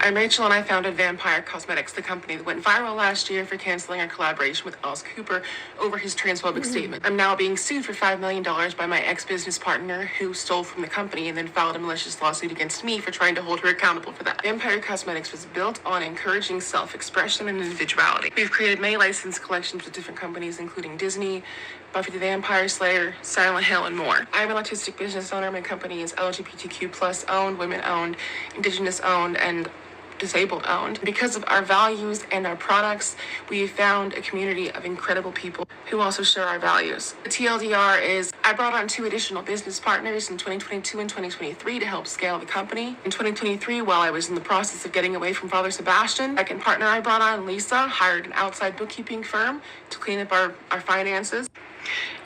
I'm Rachel and I founded Vampyre Cosmetics, the company that went viral last year for canceling our collaboration with Alice Cooper over his transphobic statement. I'm now being sued for $5 million by my ex-business partner who stole from the company and then filed a malicious lawsuit against me for trying to hold her accountable for that. Vampyre Cosmetics was built on encouraging self-expression and individuality. We've created many licensed collections with different companies including Disney, Buffy the Vampire Slayer, Silent Hill, and more. I'm an autistic business owner. My company is LGBTQ+ owned, women owned, indigenous owned, and disabled owned. Because of our values and our products, we've found a community of incredible people who also share our values. The TLDR is I brought on 2 additional business partners in 2022 and 2023 to help scale the company. In 2023, while I was in the process of getting away from Father Sebastian, second partner I brought on, Lisa, hired an outside bookkeeping firm to clean up our finances.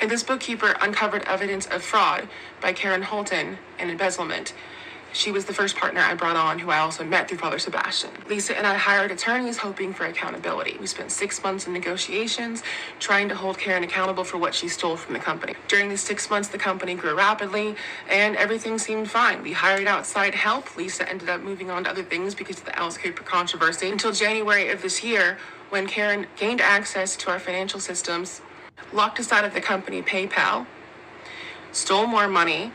And this bookkeeper uncovered evidence of fraud by Karen Holton and embezzlement. She was the first partner I brought on, who I also met through Father Sebastian. Lisa and I hired attorneys hoping for accountability. We spent 6 months in negotiations trying to hold Karen accountable for what she stole from the company. During these 6 months, the company grew rapidly and everything seemed fine. We hired outside help. Lisa ended up moving on to other things because of the Alice Cooper controversy until January of this year, when Karen gained access to our financial systems, locked us out of the company PayPal, stole more money,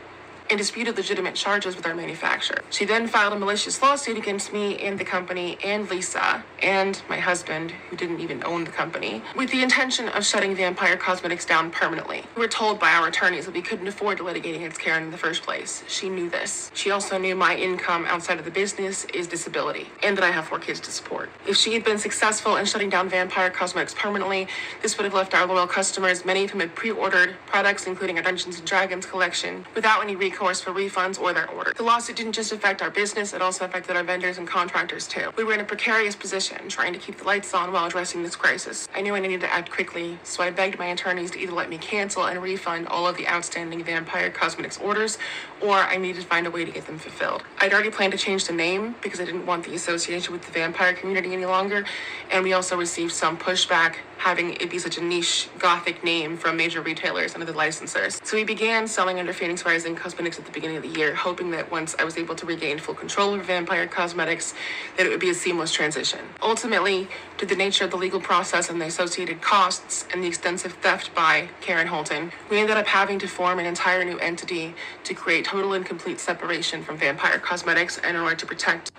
and disputed legitimate charges with our manufacturer. She then filed a malicious lawsuit against me and the company and Lisa and my husband, who didn't even own the company, with the intention of shutting Vampyre Cosmetics down permanently. We were told by our attorneys that we couldn't afford to litigate against Karen in the first place. She knew this. She also knew my income outside of the business is disability, and that I have 4 kids to support. If she had been successful in shutting down Vampyre Cosmetics permanently, this would have left our loyal customers, many of whom had pre-ordered products, including our Dungeons & Dragons collection, without any recourse for refunds or their order. The lawsuit didn't just affect our business, it also affected our vendors and contractors too. We were in a precarious position, trying to keep the lights on while addressing this crisis. I knew I needed to act quickly, so I begged my attorneys to either let me cancel and refund all of the outstanding Vampyre Cosmetics orders, or I needed to find a way to get them fulfilled. I'd already planned to change the name because I didn't want the association with the vampire community any longer, and we also received some pushback having it be such a niche gothic name from major retailers and other licensors. So we began selling under Phoenix Rising Cosmetics at the beginning of the year, hoping that once I was able to regain full control over Vampyre Cosmetics, that it would be a seamless transition. Ultimately, due to the nature of the legal process and the associated costs and the extensive theft by Karen Holton, we ended up having to form an entire new entity to create total and complete separation from Vampyre Cosmetics in order to protect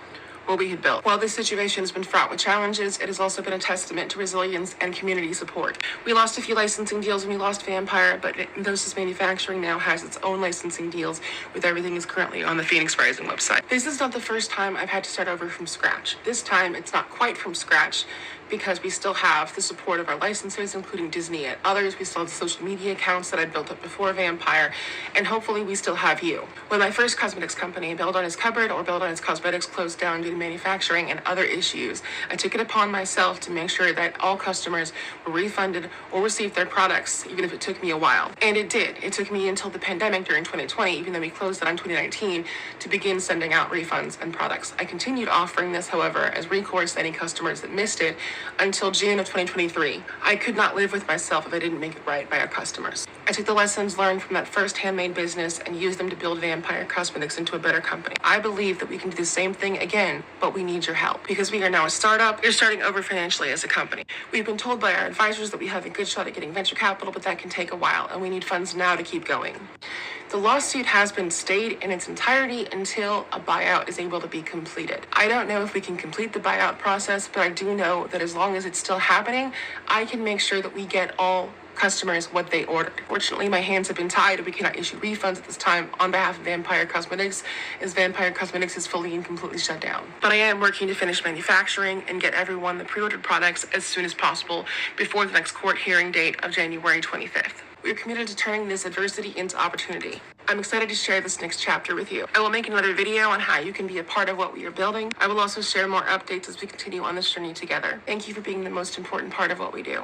what we had built. While this situation has been fraught with challenges, it has also been a testament to resilience and community support. We lost a few licensing deals when we lost Vampyre, but Endosis Manufacturing now has its own licensing deals with everything is currently on the Phoenix Rising website. This is not the first time I've had to start over from scratch. This time, it's not quite from scratch, because we still have the support of our licensors, including Disney and others. We still have the social media accounts that I built up before Vampyre, and hopefully we still have you. When my first cosmetics company, Build On His Cupboard or Build On His Cosmetics, closed down due to manufacturing and other issues, I took it upon myself to make sure that all customers were refunded or received their products, even if it took me a while. And it did. It took me until the pandemic during 2020, even though we closed it on 2019, to begin sending out refunds and products. I continued offering this, however, as recourse to any customers that missed it, until June of 2023. I could not live with myself if I didn't make it right by our customers. I took the lessons learned from that first handmade business and used them to build Vampyre Cosmetics into a better company. I believe that we can do the same thing again, but we need your help. Because we are now a startup, we're starting over financially as a company. We've been told by our advisors that we have a good shot at getting venture capital, but that can take a while, and we need funds now to keep going. The lawsuit has been stayed in its entirety until a buyout is able to be completed. I don't know if we can complete the buyout process, but I do know that as long as it's still happening, I can make sure that we get all customers what they ordered. Fortunately, my hands have been tied and we cannot issue refunds at this time on behalf of Vampyre Cosmetics, as Vampyre Cosmetics is fully and completely shut down. But I am working to finish manufacturing and get everyone the pre-ordered products as soon as possible before the next court hearing date of January 25th. We are committed to turning this adversity into opportunity. I'm excited to share this next chapter with you. I will make another video on how you can be a part of what we are building. I will also share more updates as we continue on this journey together. Thank you for being the most important part of what we do.